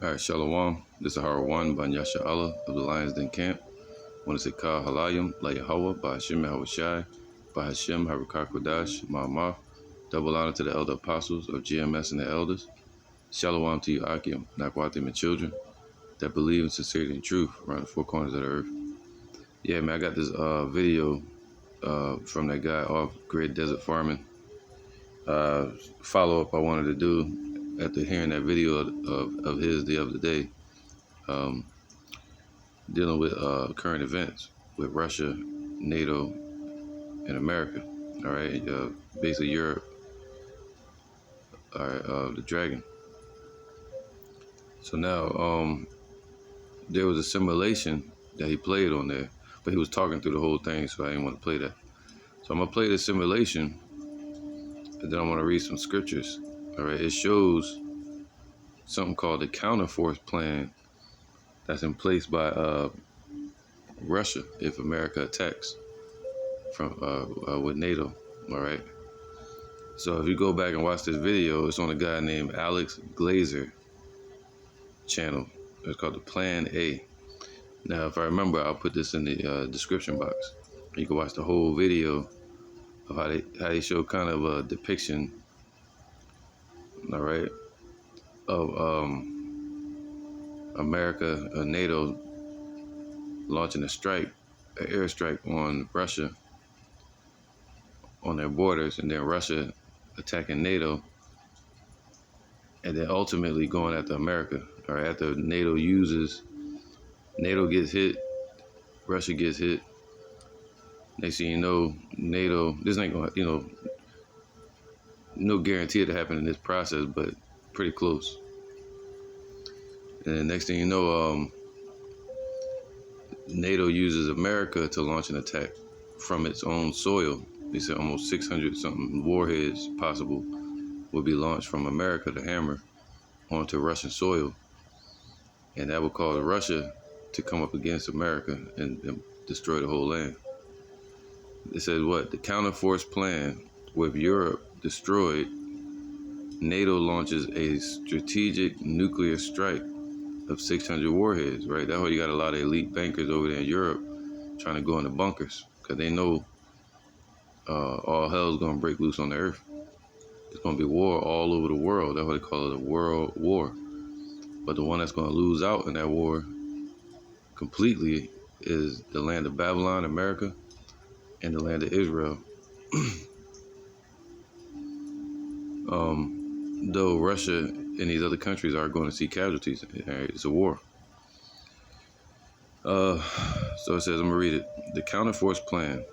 All right, Shalom. This is Hara 1 by Yasha Allah of the Lions Den Camp. I want to say Ka Halayim, La Yahweh, by Hashem Yahweh Shai, by Hashem Harakar Kodash, Ma'amah. Double honor to the elder apostles of GMS and the elders. Shalom to you, Akim, Nakwatim, and children that believe in sincerity and truth around the four corners of the earth. Yeah, man, I got this video from that guy off Grid Desert Farming. Follow up I wanted to do after hearing that video of his the other day, dealing with current events with Russia, NATO, and America. All right, basically Europe. All right, the dragon. So now, there was a simulation that he played on there, but he was talking through the whole thing, so I didn't want to play that. So I'm gonna play the simulation, and then I want to read some scriptures. All right, it shows something called the counterforce plan that's in place by Russia if America attacks from with NATO. All right. So if you go back and watch this video, it's on a guy named Alex Glazer channel. It's called the Plan A. Now, if I remember, I'll put this in the description box. You can watch the whole video of how they show kind of a depiction, all right, of America, NATO launching an airstrike on Russia on their borders, and then Russia attacking NATO, and then ultimately going after America. All right, after NATO gets hit, Russia gets hit. Next thing you know, NATO, this ain't gonna, no guarantee it to happen in this process, but pretty close. And then next thing you know, NATO uses America to launch an attack from its own soil. They said almost 600 something warheads possible will be launched from America, the hammer, onto Russian soil. And that would cause Russia to come up against America and destroy the whole land. It says what? The counterforce plan with Europe destroyed, NATO launches a strategic nuclear strike of 600 warheads, right? That's why you got a lot of elite bankers over there in Europe trying to go in the bunkers, because they know all hell's going to break loose on the earth. It's going to be war all over the world. That's why they call it a world war. But the one that's going to lose out in that war completely is the land of Babylon, America, and the land of Israel. Though Russia and these other countries are going to see casualties. It's a war. So it says, I'm going to read it. The counterforce plan.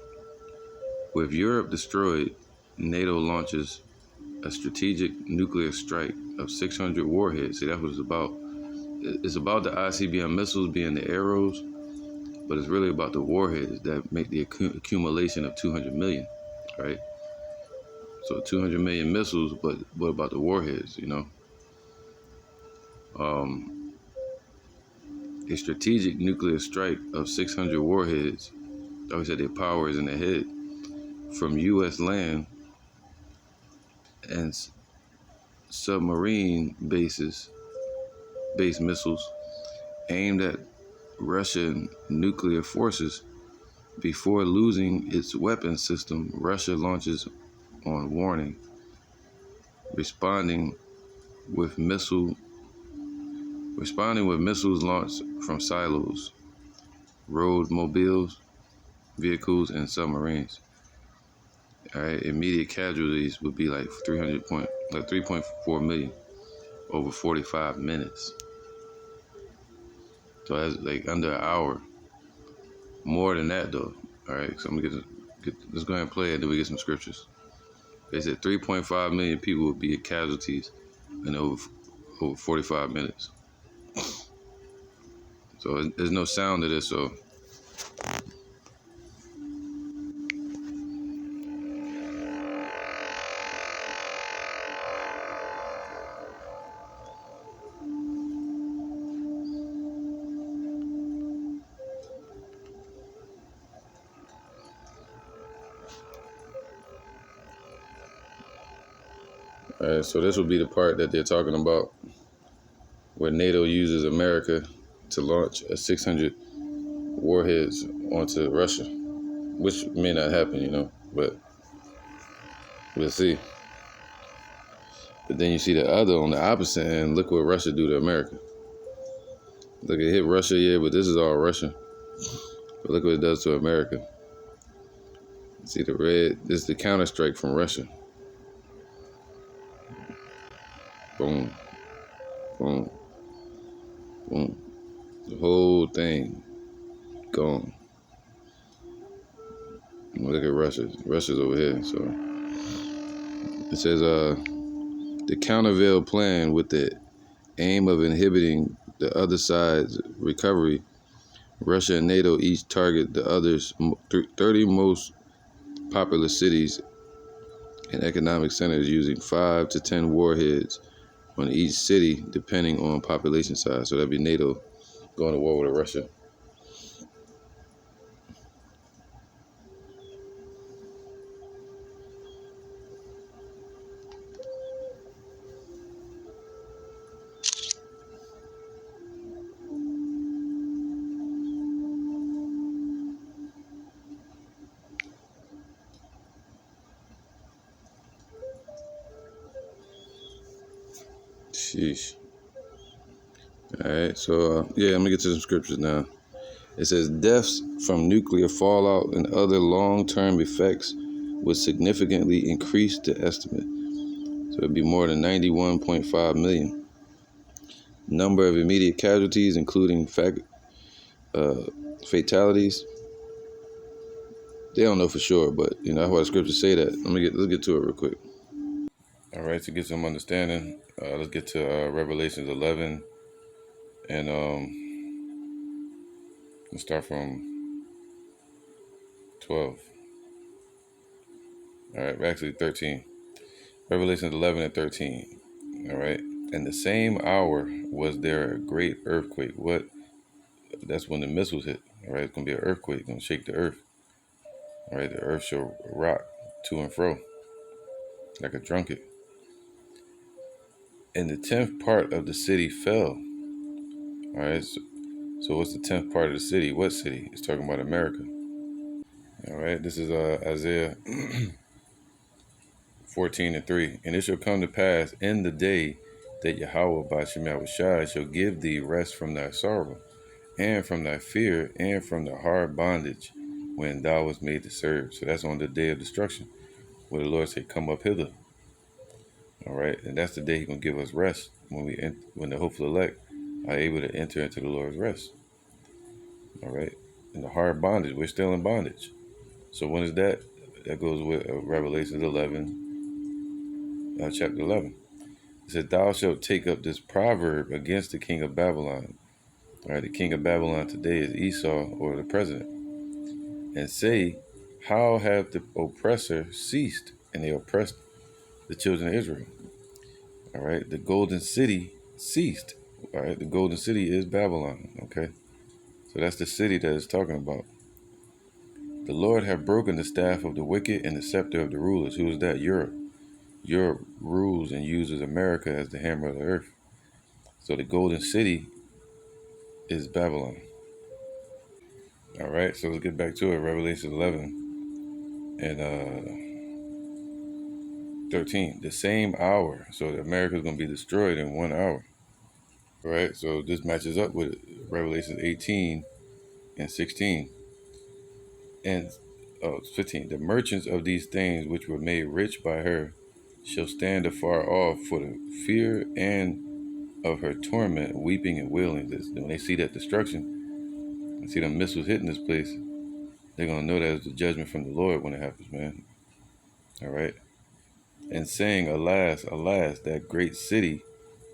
With Europe destroyed, NATO launches a strategic nuclear strike of 600 warheads. See, that's what it's about. It's about the ICBM missiles being the arrows, but it's really about the warheads that make the accumulation of 200 million, right? So 200 million missiles, but what about the warheads, A strategic nuclear strike of 600 warheads, I always said their power is in the head, from U.S. land and submarine base missiles aimed at Russian nuclear forces. Before losing its weapon system, Russia launches on warning, responding with missiles launched from silos, road mobiles, vehicles, and submarines. All right, immediate casualties would be like 3.4 million over 45 minutes. So that's like under an hour. More than that though. All right, so I'm gonna let's go ahead and play it, then we get some scriptures. They said 3.5 million people would be casualties in over 45 minutes. So there's no sound to this, so. All right, so this will be the part that they're talking about where NATO uses America to launch a 600 warheads onto Russia, which may not happen, but we'll see. But then you see the other on the opposite end. Look what Russia do to America. Look, it hit Russia, yeah, but this is all Russia. But look what it does to America. See the red? This is the counterstrike from Russia. Boom, boom, boom. The whole thing gone. Look at Russia. Russia's over here. So it says the countervail plan with the aim of inhibiting the other side's recovery. Russia and NATO each target the other's 30 most populous cities and economic centers using 5 to 10 warheads on each city, depending on population size. So that'd be NATO going to war with Russia. Sheesh. All right, so I'm gonna get to some scriptures now. It says deaths from nuclear fallout and other long-term effects would significantly increase the estimate. So it'd be more than 91.5 million. Number of immediate casualties, including fatalities, they don't know for sure, but that's why the scriptures say that. Let's get to it real quick. All right, to get some understanding, let's get to Revelations 11, and let's start from 12. All right, actually 13. Revelations 11 and 13. All right, in the same hour was there a great earthquake. What? That's when the missiles hit. All right, it's gonna be an earthquake, gonna shake the earth. All right, the earth shall rock to and fro like a drunkard. And the 10th part of the city fell. All right, so what's the 10th part of the city? What city? It's talking about America. All right, this is Isaiah 14 and 3. And it shall come to pass in the day that Yahweh by Shemyahushai shall give thee rest from thy sorrow, and from thy fear, and from the hard bondage when thou was made to serve. So that's on the day of destruction, where the Lord said, come up hither. All right, and that's the day He's gonna give us rest when the hopeful elect are able to enter into the Lord's rest. All right, in the hard bondage, we're still in bondage. So when is that? That goes with Revelation 11, chapter 11. It said, thou shalt take up this proverb against the king of Babylon. All right, the king of Babylon today is Esau, or the president, and say, how have the oppressor ceased? And they oppressed the children of Israel. All right, the golden city ceased. All right, the golden city is Babylon. Okay, so that's the city that it's talking about. The Lord have broken the staff of the wicked and the scepter of the rulers. Who is that? Europe. Europe rules and uses America as the hammer of the earth. So the golden city is Babylon. All right, so let's get back to it. Revelation 11 and 13. The same hour. So America is going to be destroyed in 1 hour. All right, so this matches up with Revelation 18 and 16. And 15. The merchants of these things which were made rich by her shall stand afar off for the fear and of her torment, weeping and wailing. When they see that destruction, and see them missiles hitting this place, they're going to know that it's the judgment from the Lord when it happens, man. All right. And saying, alas, alas, that great city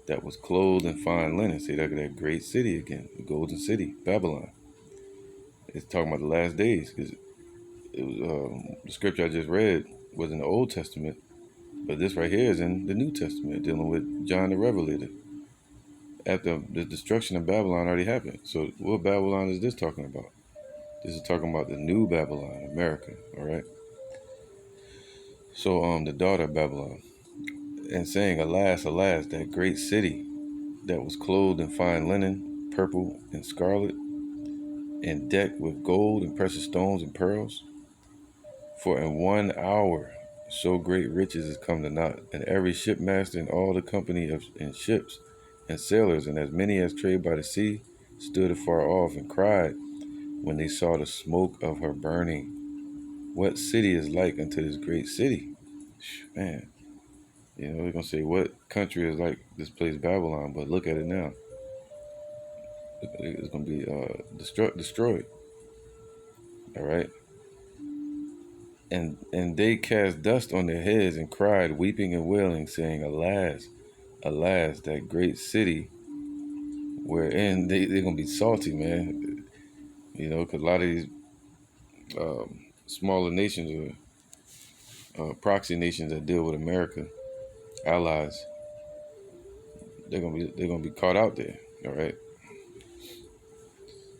that was clothed in fine linen. See, that great city again, the golden city, Babylon. It's talking about the last days, because it was the scripture I just read was in the Old Testament, but this right here is in the New Testament, dealing with John the Revelator. After the destruction of Babylon already happened. So what Babylon is this talking about? This is talking about the new Babylon, America, all right? So the daughter of Babylon, and saying, alas, alas, that great city that was clothed in fine linen, purple and scarlet, and decked with gold and precious stones and pearls? For in 1 hour so great riches is come to naught, and every shipmaster and all the company of in ships and sailors, and as many as trade by the sea, stood afar off and cried when they saw the smoke of her burning, what city is like unto this great city? Man, we're gonna say what country is like this place Babylon, but look at it now. It's gonna be destroyed. All right. And they cast dust on their heads and cried, weeping and wailing, saying, Alas, alas, that great city wherein they're going to be salty, man. Because a lot of these smaller nations or proxy nations that deal with America, allies, they're gonna be caught out there. All right.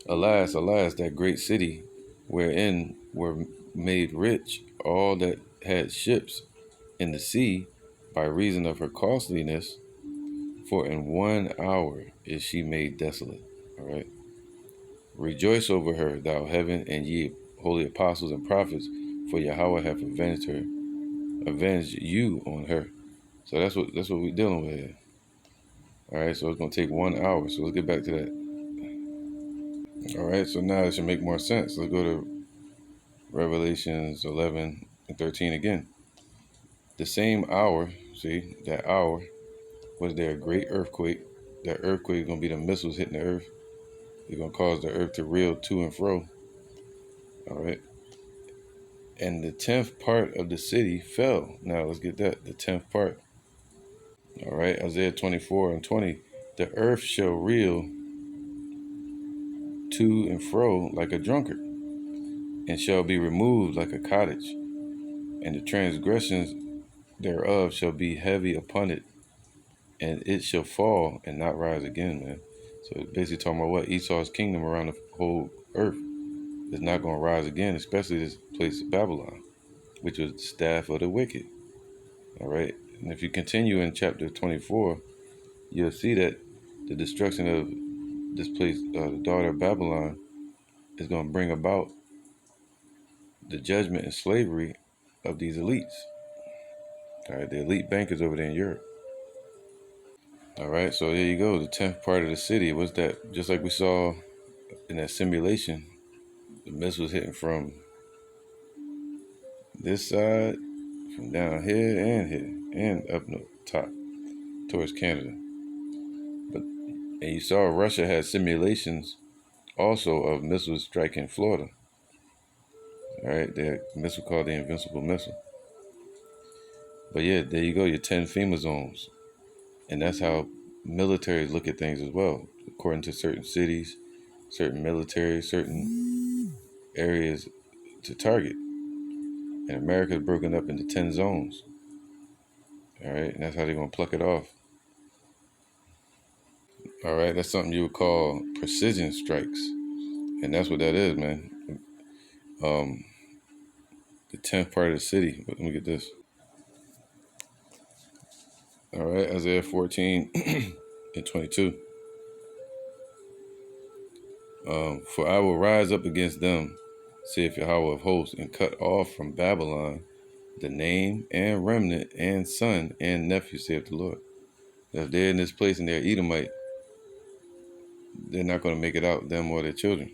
Alas, alas, that great city wherein were made rich all that had ships in the sea by reason of her costliness. For in 1 hour is she made desolate. All right. Rejoice over her, thou heaven, and ye holy apostles and prophets, for Yahweh hath avenged you on her. So that's what we're dealing with here. All right. So it's gonna take 1 hour. So let's get back to that. All right. So now it should make more sense. Let's go to Revelations 11 and 13 again. The same hour. See that hour was there a great earthquake. That earthquake is gonna be the missiles hitting the earth. They're going to cause the earth to reel to and fro. All right. And the 10th part of the city fell. Now let's get that. The 10th part. All right. Isaiah 24 and 20. The earth shall reel to and fro like a drunkard, and shall be removed like a cottage. And the transgressions thereof shall be heavy upon it, and it shall fall and not rise again, man. So it's basically talking about what? Esau's kingdom around the whole earth is not going to rise again, especially this place Babylon, which was the staff of the wicked. All right. And if you continue in chapter 24, you'll see that the destruction of this place, the daughter of Babylon, is going to bring about the judgment and slavery of these elites. All right. The elite bankers over there in Europe. All right. So there you go. The 10th part of the city was that, just like we saw in that simulation, the missile was hitting from this side, from down here, and up the top towards Canada. And you saw Russia had simulations also of missiles striking Florida. All right, the missile called the Invincible Missile. But yeah, there you go, your 10 FEMA zones. And that's how militaries look at things as well, according to certain cities, certain military, certain areas to target. And America is broken up into 10 zones. All right, and that's how they're going to pluck it off. All right, that's something you would call precision strikes. And that's what that is, man. The 10th part of the city. Let me get this. All right, Isaiah 14 and 22. For I will rise up against them, saith Yahweh of hosts, and cut off from Babylon the name and remnant and son and nephew, saith the Lord. Now, if they're in this place and they're Edomite, they're not going to make it out, them or their children.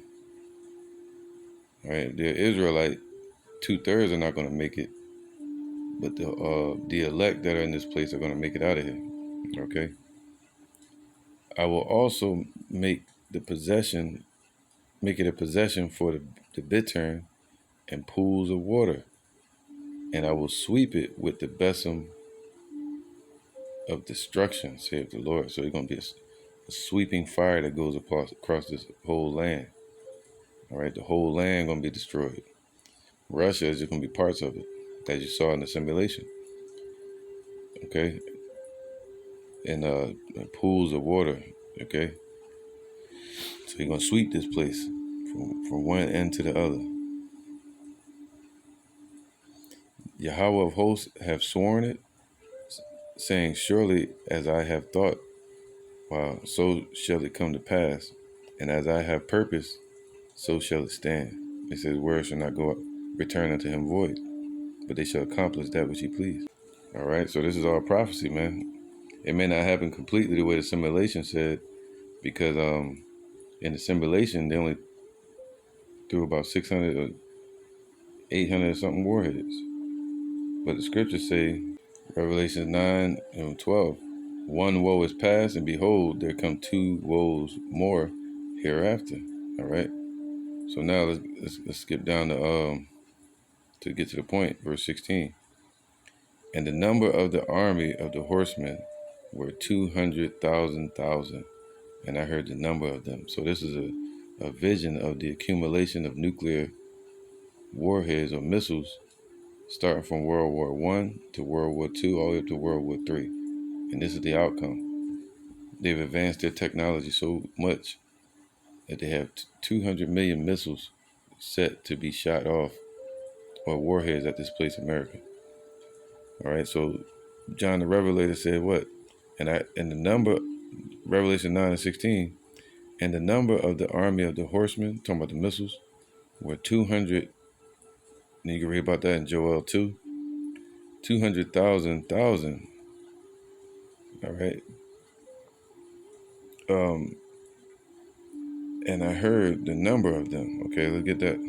All right, if they're Israelite, 2/3 are not going to make it, but the elect that are in this place are going to make it out of here. Okay. I will also make it a possession for the bittern and pools of water, and I will sweep it with the besom of destruction, saith the Lord. So it's going to be a sweeping fire that goes across this whole land. All right, the whole land going to be destroyed. Russia is just going to be parts of it, as you saw in the simulation. Okay, and pools of water. Okay, so you're going to sweep this place from one end to the other. Yahweh of hosts have sworn it, saying, surely as I have thought, Wow. So shall it come to pass. And as I have purpose, so shall it stand. It says, words shall not go return unto him void, but they shall accomplish that which he pleased. All right. So this is all prophecy, man. It may not happen completely the way the simulation said, because in the simulation they only threw about 600 or 800 or something warheads. But the scriptures say, Revelation 9 and 12, one woe is past, and behold, there come two woes more hereafter. All right. So now let's skip down to get to the point, verse 16. And the number of the army of the horsemen were 200,000. And I heard the number of them. So this is a vision of the accumulation of nuclear warheads or missiles starting from World War I to World War II, all the way up to World War III. And this is the outcome. They've advanced their technology so much that they have 200 million missiles set to be shot off, or warheads at this place, America. All right, so John the Revelator said what? And the number, Revelation 9 and 16, and the number of the army of the horsemen, talking about the missiles, were 200. And you can read about that in Joel 2. 200,000. All right. And I heard the number of them. Okay, let's get that.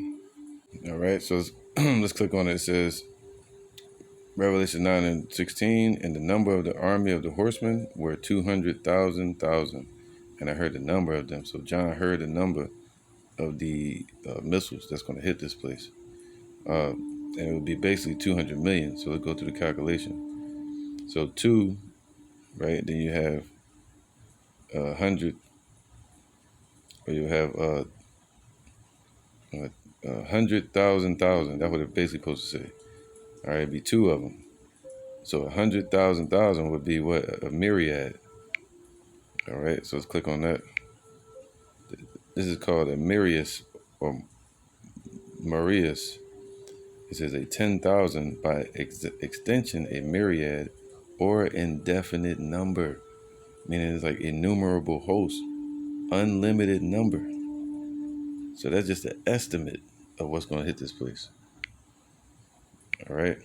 All right, so let's click on it. It says, Revelation 9 and 16, and the number of the army of the horsemen were 200,000. And I heard the number of them. So John heard the number of the missiles that's going to hit this place. And it would be basically 200 million. So let's go through the calculation. So 2, right? Then you have 100, or you have 100,000. That's what it basically supposed to say. All right, it'd be 2 of them. So 100,000 would be what? A myriad. All right, so let's click on that. This is called a myrius or Marius. It says a 10,000 by extension, a myriad or indefinite number, meaning it's like innumerable host, unlimited number. So that's just an estimate of what's going to hit this place. All right,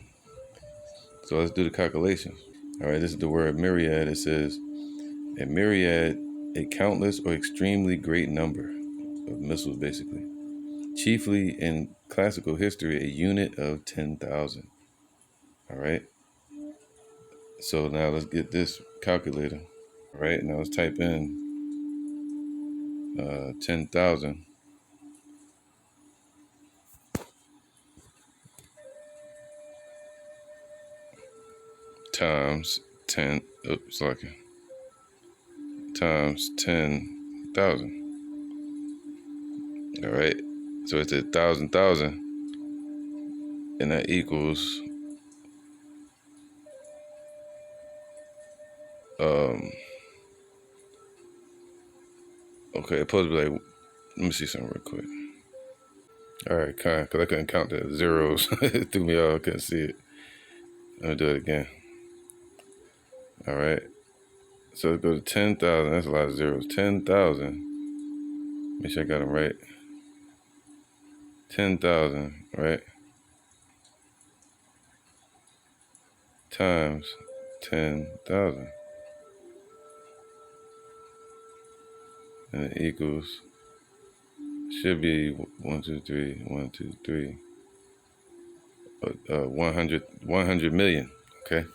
so let's do the calculations. All right, this is the word myriad. It says a myriad, a countless or extremely great number of missiles, basically. Chiefly in classical history, a unit of 10,000. All right. So now let's get this calculator. All right. Now let's type in 10,000 times 10. Oops, like times 10,000. All right. So it's 1,000, and that equals okay, it's supposed to be like, let me see something real quick. All right, because I couldn't count the zeros. It threw me off. I couldn't see it. Let me do it again. All right. So let's go to 10,000. That's a lot of zeros. 10,000. Make sure I got them right. 10,000, right? Times 10,000. And it equals, should be 1, 2, 3, 1, 2, 3. 100 million. Okay.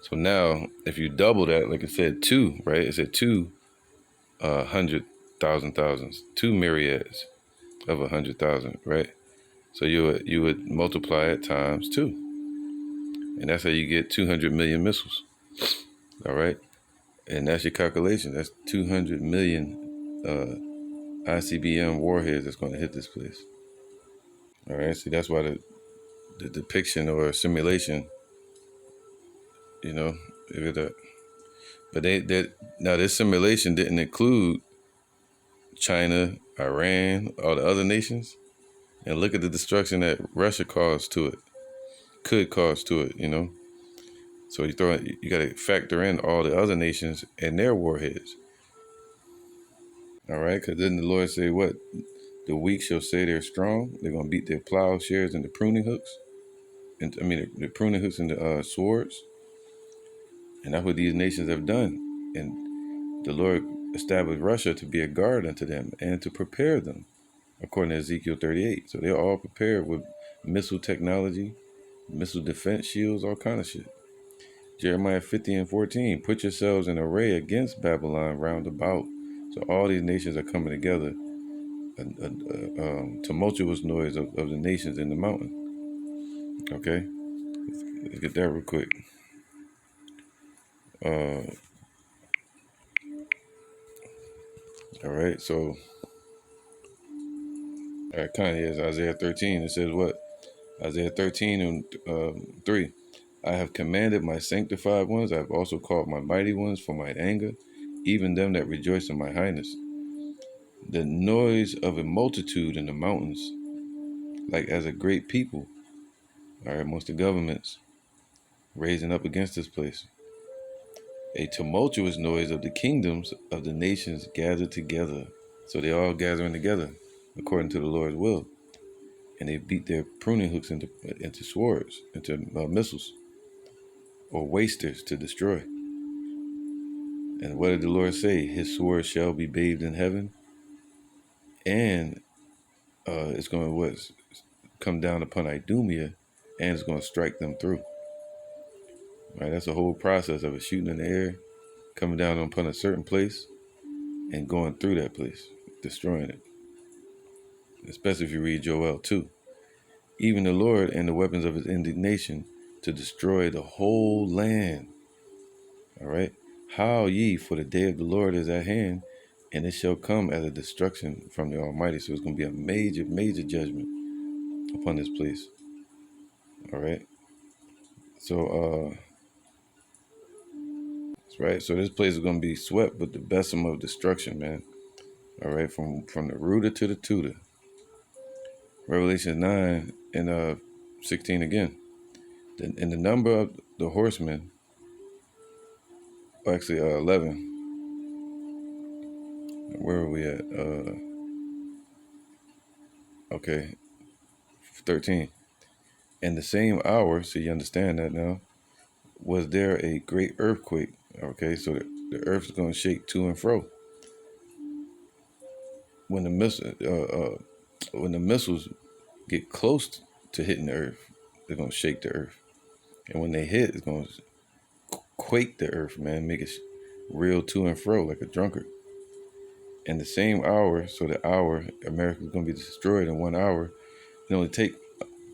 So now, if you double that, like I said, 2, right? It said 200,000 thousands, 2 myriads of 100,000, right? So you would multiply it times 2, and that's how you get 200 million missiles. All right, and that's your calculation. That's 200 million ICBM warheads that's going to hit this place. All right, see, that's why the depiction or simulation, look at that. But now this simulation didn't include China, Iran, all the other nations, and look at the destruction that Russia could cause to it. So you got to factor in all the other nations and their warheads. All right, because didn't the Lord say what? The weak shall say they're strong. They're gonna beat their plowshares and the pruning hooks, and I mean the pruning hooks and the swords, and that's what these nations have done. And the Lord established Russia to be a guard unto them and to prepare them, according to Ezekiel 38. So they're all prepared with missile technology, missile defense shields, all kind of shit. Jeremiah 50 and 14, put yourselves in array against Babylon round about. So all these nations are coming together, a tumultuous noise of the nations in the mountain. Okay, let's get that real quick. All right, so Kanye is Isaiah 13. It says what? Isaiah 13 and 3. I have commanded my sanctified ones. I have also called my mighty ones for my anger, even them that rejoice in my highness. The noise of a multitude in the mountains, like as a great people, are amongst the governments raising up against this place. A tumultuous noise of the kingdoms of the nations gathered together. So they're all gathering together according to the Lord's will. And they beat their pruning hooks into swords, into missiles, or wasters to destroy. And what did the Lord say? His sword shall be bathed in heaven, and it's going to come down upon Idumea, and it's going to strike them through. Right? That's a whole process of it shooting in the air, coming down upon a certain place, and going through that place, destroying it. Especially if you read Joel 2. Even the Lord and the weapons of his indignation to destroy the whole land. All right. Howl ye, for the day of the Lord is at hand, and it shall come as a destruction from the Almighty. So it's going to be a major, major judgment upon this place. All right. So, that's right. So this place is going to be swept with the besom of destruction, man. All right. From the rooter to the tutor. Revelation 9 and 16 again. And the number of the horsemen, actually 11. Where are we at? Okay, 13. In the same hour, so you understand that now, was there a great earthquake. Okay, so the earth is going to shake to and fro. When when the missiles get close to hitting the earth, they're going to shake the earth. And when they hit, it's going to quake the earth, man, make it reel to and fro like a drunkard. In the same hour, so the hour, America's going to be destroyed in 1 hour. It only take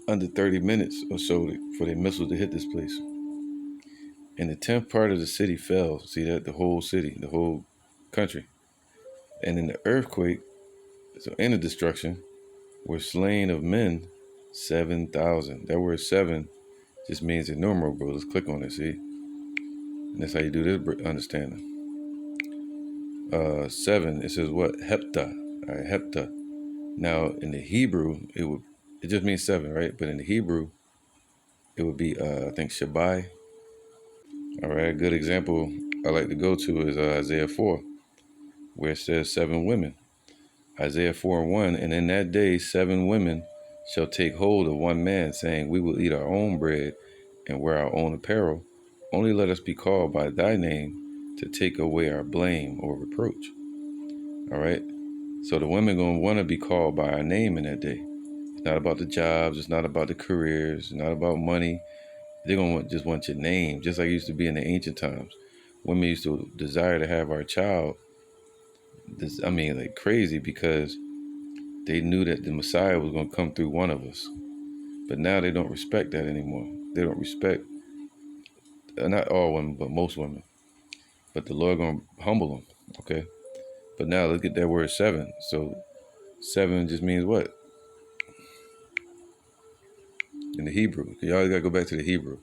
under 30 minutes or so for the missiles to hit this place. And the 10th part of the city fell. See that? The whole city, the whole country. And in the earthquake, so in the destruction, were slain of men 7,000. That word 7 just means innumerable. Let's click on it, see? And that's how you do this understanding. 7, it says what? Heptah. All right, heptah. Now, in the Hebrew, it just means 7, right? But in the Hebrew, it would be, I think, Shabai. All right, a good example I like to go to is Isaiah 4, where it says 7 women. Isaiah 4 and 1, and in that day 7 women shall take hold of one man, saying, we will eat our own bread and wear our own apparel. Only let us be called by thy name to take away our blame or reproach. All right. So the women going to want to be called by our name in that day. It's not about the jobs. It's not about the careers. It's not about money. They're going to just want your name, just like it used to be in the ancient times. Women used to desire to have our child. Like crazy, because they knew that the Messiah was going to come through one of us. But now they don't respect that anymore. They don't respect, not all women, but most women. But the Lord going to humble them, okay? But now look at that word 7. So 7 just means what? In the Hebrew. You always got to go back to the Hebrew,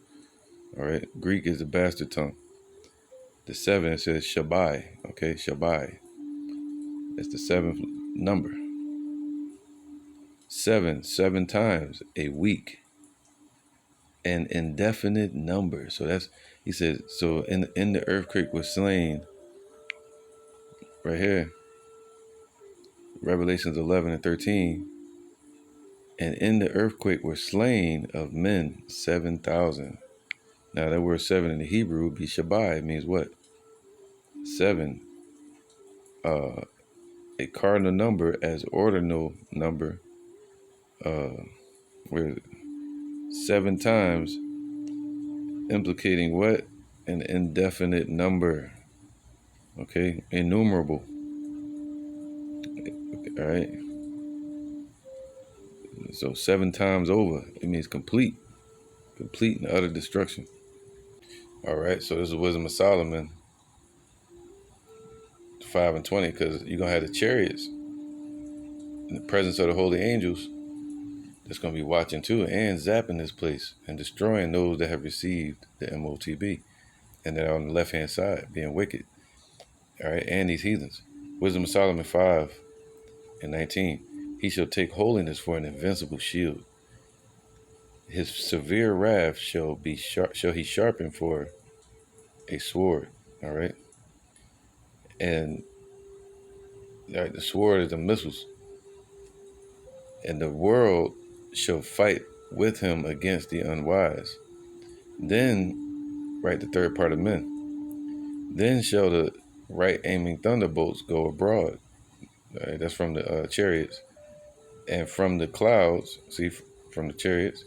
all right? Greek is the bastard tongue. The 7, it says Shabai, okay? Shabai. That's the 7th number. 7 times a week. An indefinite number. So that's, he said, so in the earthquake was slain, right here, Revelations 11 and 13. And in the earthquake were slain of men 7,000. Now that word seven in the Hebrew would be Shabai. It means what? Seven. A cardinal number as ordinal number. Where 7 times implicating what? An indefinite number. Okay, innumerable. All right. So 7 times over, it means complete and utter destruction. All right. So this is Wisdom of Solomon 5 and 20, because you're gonna have the chariots in the presence of the holy angels that's gonna be watching too and zapping this place and destroying those that have received the MOTB and that are on the left hand side being wicked. All right, and these heathens. Wisdom of Solomon 5 and 19. He shall take holiness for an invincible shield. His severe wrath shall he sharpen for a sword. All right. And all right, the sword is the missiles. And the world shall fight with him against the unwise. Then, right, the third part of men. Then shall the right aiming thunderbolts go abroad. All right, that's from the chariots. And from the clouds, see, from the chariots,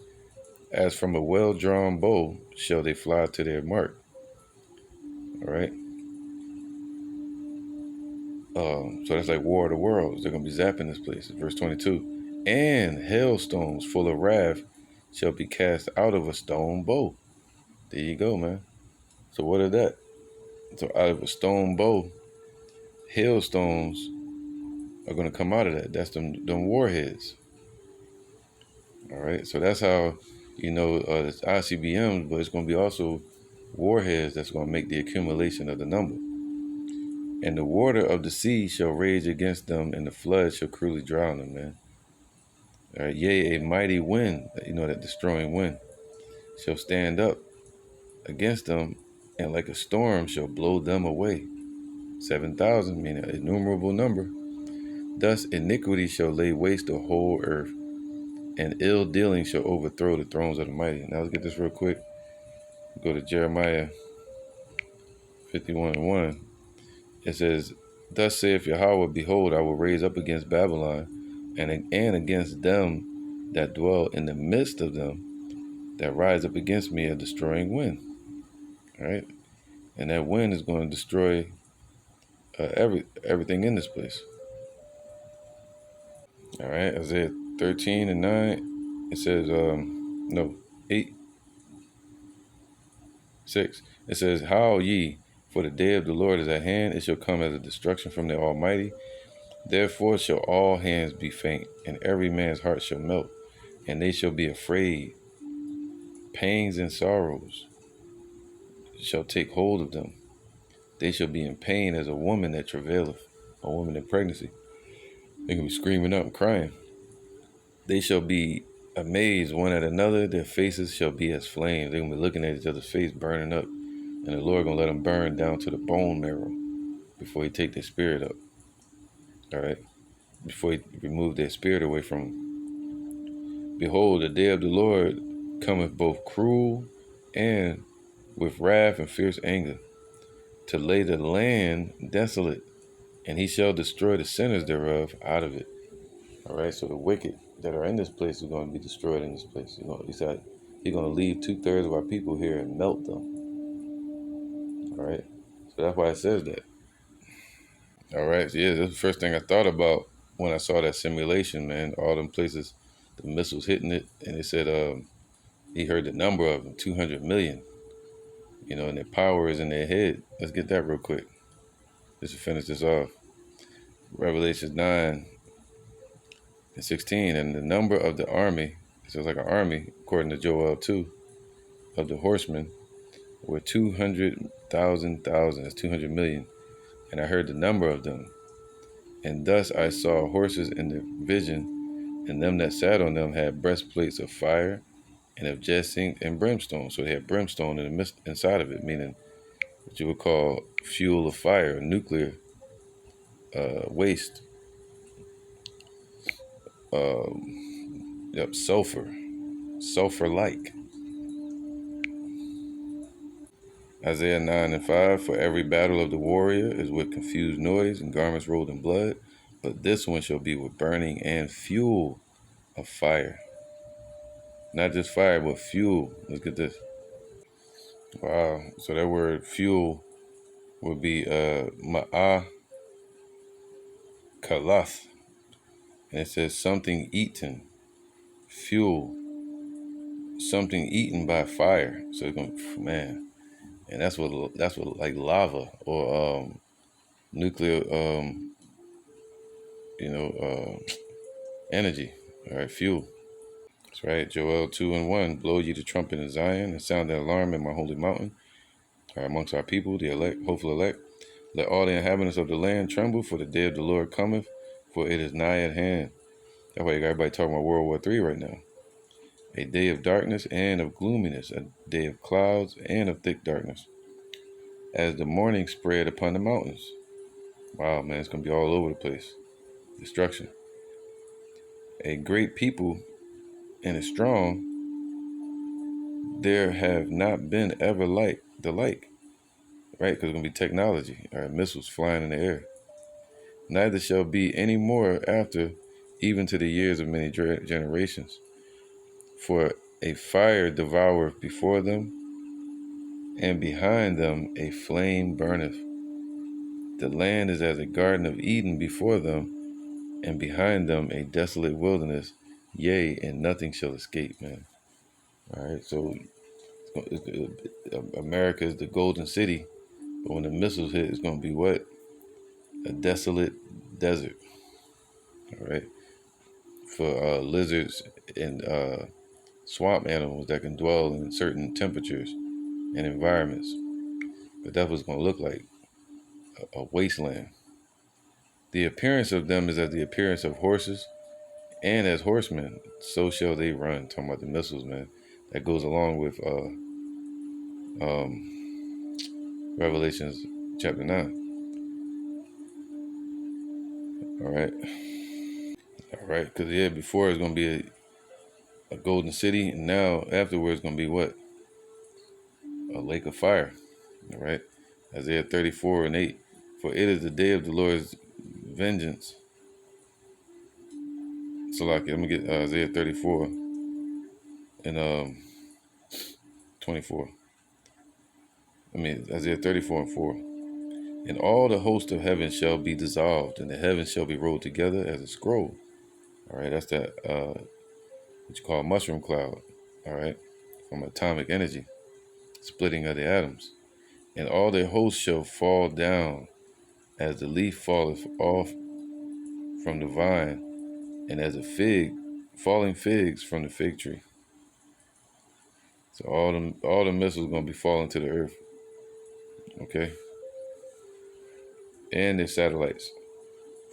as from a well-drawn bow shall they fly to their mark. All right. So that's like War of the Worlds. They're going to be zapping this place. Verse 22. And hailstones full of wrath shall be cast out of a stone bow. There you go, man. So what is that? So out of a stone bow, hailstones are going to come out of that. That's them warheads. All right. So that's how, it's ICBMs, but it's going to be also warheads that's going to make the accumulation of the number. And the water of the sea shall rage against them, and the flood shall cruelly drown them, man. All right, yea, a mighty wind, that destroying wind, shall stand up against them, and like a storm shall blow them away. 7,000, meaning an innumerable number. Thus iniquity shall lay waste the whole earth, and ill dealing shall overthrow the thrones of the mighty. Now let's get this real quick. Go to Jeremiah 51 and 1. It says, Thus saith Yahweh, behold, I will raise up against Babylon, and against them that dwell in the midst of them, that rise up against me a destroying wind. All right, and that wind is going to destroy everything in this place. All right, Isaiah 13 and 9. It says, 8, 6. It says, Howl ye, for the day of the Lord is at hand. It shall come as a destruction from the Almighty. Therefore shall all hands be faint, and every man's heart shall melt, and they shall be afraid. Pains and sorrows shall take hold of them. They shall be in pain as a woman that travaileth, a woman in pregnancy. They can be screaming out and crying. They shall be amazed one at another. Their faces shall be as flames. They're going to be looking at each other's face burning up. And the Lord going to let them burn down to the bone marrow before he take their spirit up. All right. Before he remove their spirit away from them. Behold, the day of the Lord cometh both cruel and with wrath and fierce anger, to lay the land desolate, and he shall destroy the sinners thereof out of it. All right, so the wicked that are in this place are going to be destroyed in this place. He said he's going to leave 2/3 of our people here and melt them. All right, so that's why it says that. All right, so yeah, that's the first thing I thought about when I saw that simulation, man. All them places, the missiles hitting it, and it said he heard the number of them, 200 million. And their power is in their head. Let's get that real quick. Just to finish this off. Revelation 9 and 16, and the number of the army, so it's like an army, according to Joel 2, of the horsemen were 200,000, that's 200 million. And I heard the number of them. And thus I saw horses in the vision, and them that sat on them had breastplates of fire and of jacinth and brimstone. So they had brimstone in the midst, inside of it, meaning what you would call fuel of fire, nuclear waste. Yep, sulfur-like. Isaiah 9 and 5, for every battle of the warrior is with confused noise and garments rolled in blood, but this one shall be with burning and fuel of fire. Not just fire, but fuel. Look at this. Wow. So that word fuel would be ma'ah kalath. And it says something eaten, fuel, something eaten by fire. So it's going, man, and that's what like lava or nuclear, energy. All right, fuel. That's right. Joel 2 and 1. Blow ye the trumpet in Zion and sound the alarm in my holy mountain. All right, amongst our people, the elect, hopeful elect. Let all the inhabitants of the land tremble, for the day of the Lord cometh, for it is nigh at hand. That's why everybody talking about World War III right now. A day of darkness and of gloominess, a day of clouds and of thick darkness, as the morning spread upon the mountains. Wow, man, it's going to be all over the place. Destruction. A great people and a strong, there have not been ever like the like, right? Because it's going to be technology, all right, missiles flying in the air. Neither shall be any more after, even to the years of many generations. For a fire devoureth before them, and behind them a flame burneth. The land is as a garden of Eden before them, and behind them a desolate wilderness. Yea, and nothing shall escape, man. All right, so America is the golden city, but when the missiles hit, it's going to be what? A desolate desert. All right, for lizards and swamp animals that can dwell in certain temperatures and environments. But that's what it's going to look like, a wasteland. The appearance of them is as the appearance of horses, and as horsemen, so shall they run. Talking about the missiles, man. That goes along with Revelations chapter 9. All right. All right. Because, yeah, before it's going to be a golden city, and now afterwards it's going to be what? A lake of fire. All right. Isaiah 34 and 8. For it is the day of the Lord's vengeance. So, like, let me get Isaiah 34 and 24. Isaiah 34 and 4. And all the host of heaven shall be dissolved, and the heavens shall be rolled together as a scroll. All right, that's that what you call a mushroom cloud. All right, from atomic energy, splitting of the atoms. And all their hosts shall fall down, as the leaf falleth off from the vine, and as a fig, falling figs from the fig tree. So all the missiles gonna be falling to the earth. Okay, and their satellites.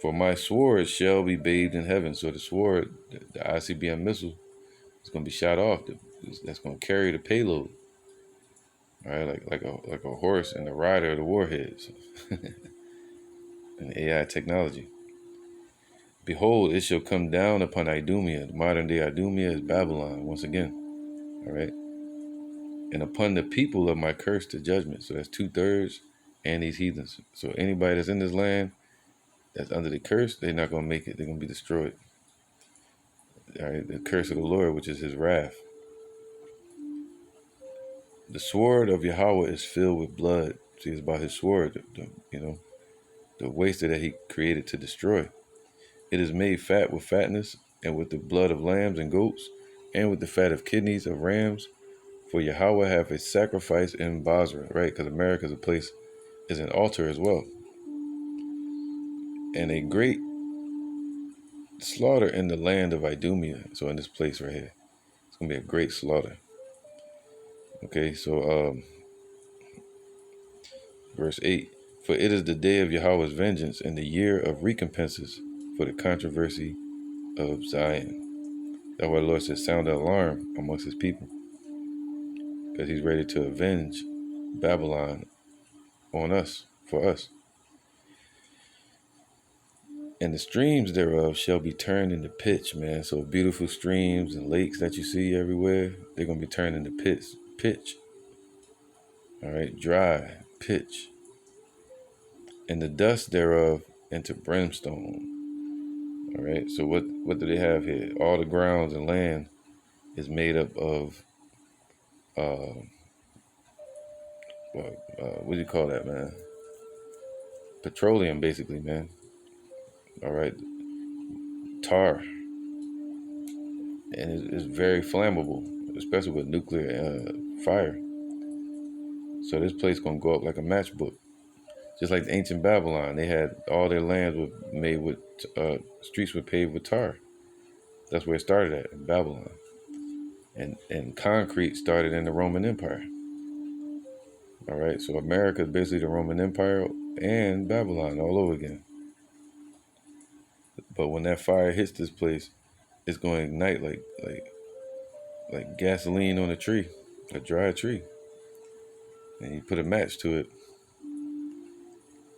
For my sword shall be bathed in heaven. So the sword, the ICBM missile, is going to be shot off. That's going to carry the payload. All right, like a horse and the rider of the warheads and AI technology. Behold, it shall come down upon Idumea. The modern day Idumea is Babylon once again. All right, and upon the people of my curse to judgment. So that's 2/3 and these heathens. So anybody that's in this land that's under the curse, they're not going to make it. They're going to be destroyed. All right, the curse of the Lord, which is his wrath. The sword of Yahweh is filled with blood. See, it's about his sword, the waster that he created to destroy. It is made fat with fatness, and with the blood of lambs and goats, and with the fat of kidneys of rams. For Yahweh hath a sacrifice in Basra, right? Because America is an altar as well. And a great slaughter in the land of Idumea. So in this place right here, it's going to be a great slaughter. Okay, so verse 8. For it is the day of Yahweh's vengeance and the year of recompenses for the controversy of Zion. That's why the Lord says, sound the alarm amongst his people, because he's ready to avenge Babylon on us, for us. And the streams thereof shall be turned into pitch, man. So beautiful streams and lakes that you see everywhere, they're gonna be turned into pitch. All right, dry pitch, and the dust thereof into brimstone. All right. So what do they have here? All the grounds and land is made up of uh, what do you call that, man? Petroleum, basically, man. All right, tar, and it's very flammable, especially with nuclear fire. So this place gonna go up like a matchbook, just like the ancient Babylon. They had all their lands were made with streets were paved with tar. That's where it started at in Babylon, and concrete started in the Roman Empire. All right, so America is basically the Roman Empire and Babylon all over again. But when that fire hits this place, it's going to ignite like gasoline on a tree, a dry tree, and you put a match to it,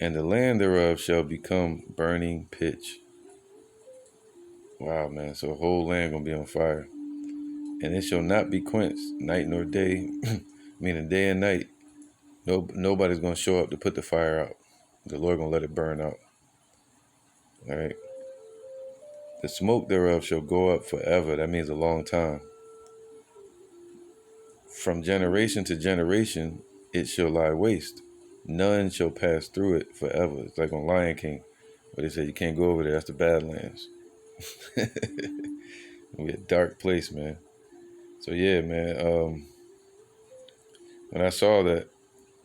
and the land thereof shall become burning pitch. Wow, man! So the whole land gonna be on fire, and it shall not be quenched night nor day, meaning day and night. Nobody's gonna show up to put the fire out. The Lord gonna let it burn out. All right. The smoke thereof shall go up forever. That means a long time. From generation to generation, it shall lie waste. None shall pass through it forever. It's like on Lion King, where they say you can't go over there. That's the Badlands. It'll be a dark place, man. So yeah, man. When I saw that,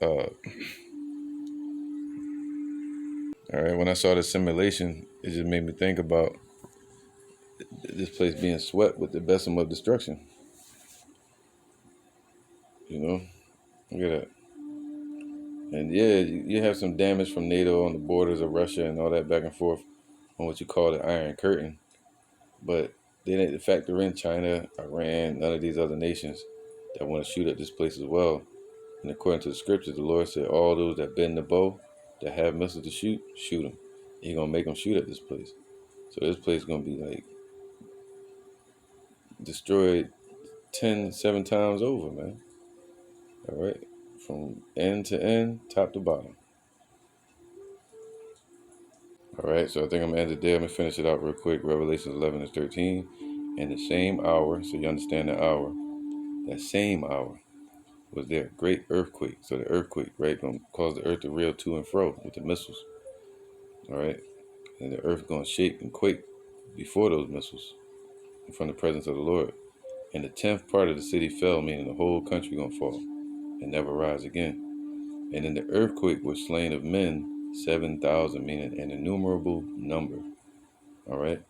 all right, when I saw the simulation, it just made me think about this place being swept with the besom of destruction. You know, look at that. And yeah, you have some damage from NATO on the borders of Russia and all that back and forth on what you call the Iron Curtain. But they didn't factor in China, Iran, none of these other nations that want to shoot at this place as well. And according to the scriptures, the Lord said, all those that bend the bow, that have missiles to shoot, shoot them. He's going to make them shoot at this place. So this place is going to be like destroyed 7 times over, man. All right. From end to end, top to bottom. All right, so I think I'm going to end it there. I'm going to finish it out real quick. Revelations 11 and 13. In the same hour, so you understand the hour, that same hour was there a great earthquake. So the earthquake, right, going to cause the earth to reel to and fro with the missiles. All right, and the earth going to shake and quake before those missiles in front of the presence of the Lord. And the 10th part of the city fell, meaning the whole country going to fall and never rise again. And in the earthquake were slain of men 7,000, meaning an innumerable number. All right.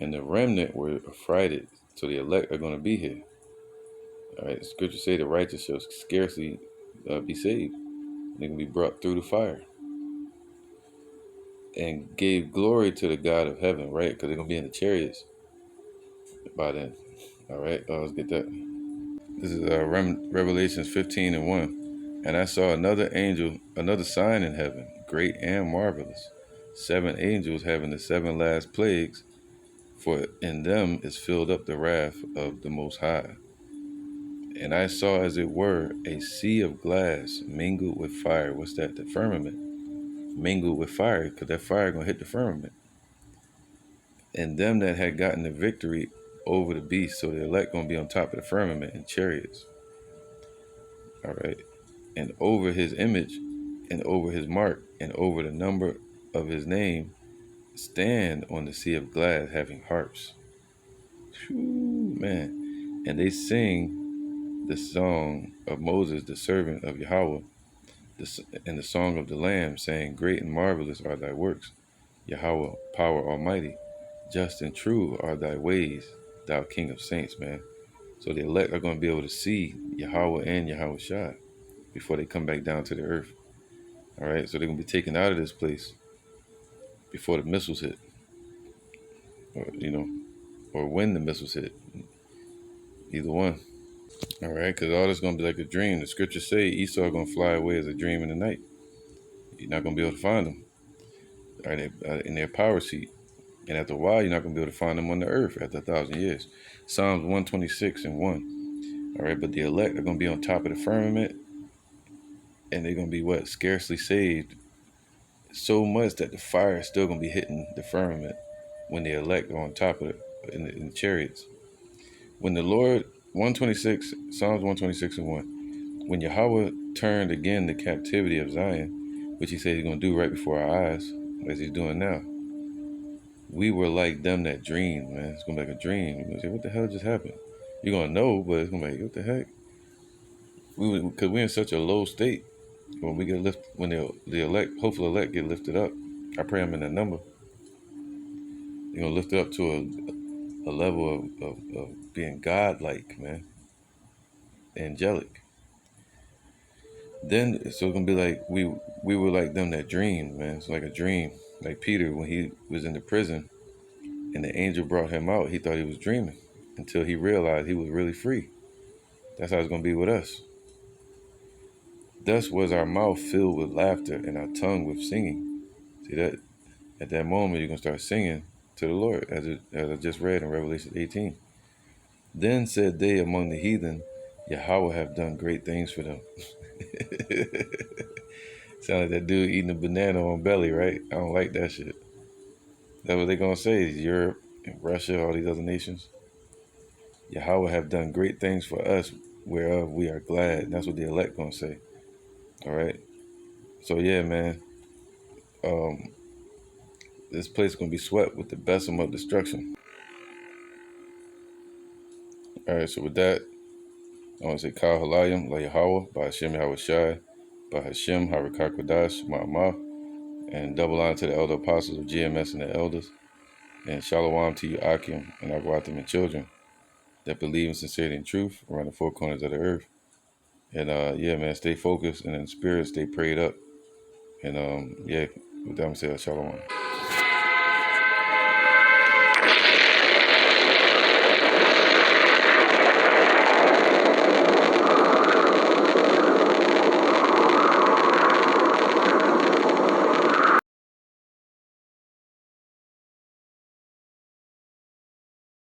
And the remnant were affrighted, so the elect are going to be here. All right, the scriptures say the righteous shall scarcely be saved. They can be brought through the fire. And gave glory to the God of heaven, right? Because they're going to be in the chariots by then. All right, let's get that. This is Revelations 15 and 1. And I saw another angel, another sign in heaven, great and marvelous. 7 angels having the 7 last plagues, for in them is filled up the wrath of the Most High. And I saw, as it were, a sea of glass mingled with fire. What's that? The firmament. Mingled with fire, because that fire going to hit the firmament. And them that had gotten the victory over the beast, so the elect going to be on top of the firmament in chariots. All right. And over his image, and over his mark, and over the number of his name, stand on the sea of glass, having harps. Whew, man. And they sing the song of Moses, the servant of Yahweh, and the song of the Lamb, saying, great and marvelous are thy works, Yahweh, power almighty. Just and true are thy ways, thou King of saints, man. So the elect are going to be able to see Yahweh and Yahweh Shai before they come back down to the earth. All right, so they're going to be taken out of this place before the missiles hit, or when the missiles hit. Either one. All right, because all this going to be like a dream. The scriptures say Esau going to fly away as a dream in the night. You're not going to be able to find him. in their power seat. And after a while, you're not going to be able to find them on the earth after 1,000 years. Psalms 126 and 1. All right, but the elect are going to be on top of the firmament, and they're going to be what? Scarcely saved. So much that the fire is still going to be hitting the firmament when the elect are on top of it in the chariots. When the Lord, 126, Psalms 126 and 1. When Yahweh turned again the captivity of Zion, which he said he's going to do right before our eyes, as he's doing now, we were like them that dreamed, man. It's going to be like a dream. You're going to say, what the hell just happened? You're going to know, but it's going to be like, what the heck? Because we're in such a low state. When we get lift, when the elect, hopeful elect get lifted up, I pray I'm in that number. You're going to lift it up to a level of being godlike, man. Angelic. Then, so it's going to be like, we were like them that dreamed, man. It's like a dream. Like Peter, when he was in the prison, and the angel brought him out, he thought he was dreaming until he realized he was really free. That's how it's going to be with us. Thus was our mouth filled with laughter and our tongue with singing. See that? At that moment, you're going to start singing to the Lord, as I just read in Revelation 18. Then said they among the heathen, Yahweh have done great things for them. Sound like that dude eating a banana on belly, right? I don't like that shit. That's what they're going to say. Europe and Russia, all these other nations. Yahweh have done great things for us, whereof we are glad. That's what the elect going to say. All right. So yeah, man. This place is going to be swept with the besom of destruction. All right. So with that, I want to say Kal Halayim La Yahweh by Hashem Yahweh Shai by Hashem Harakakwadash Ma'amah, and double honor to the elder apostles of GMS and the elders, and shalom to you Akim and Agwatim and children that believe in sincerity and truth around the four corners of the earth. And yeah, man, stay focused and in spirit, stay prayed up. And yeah, with that, I'm saying shalom.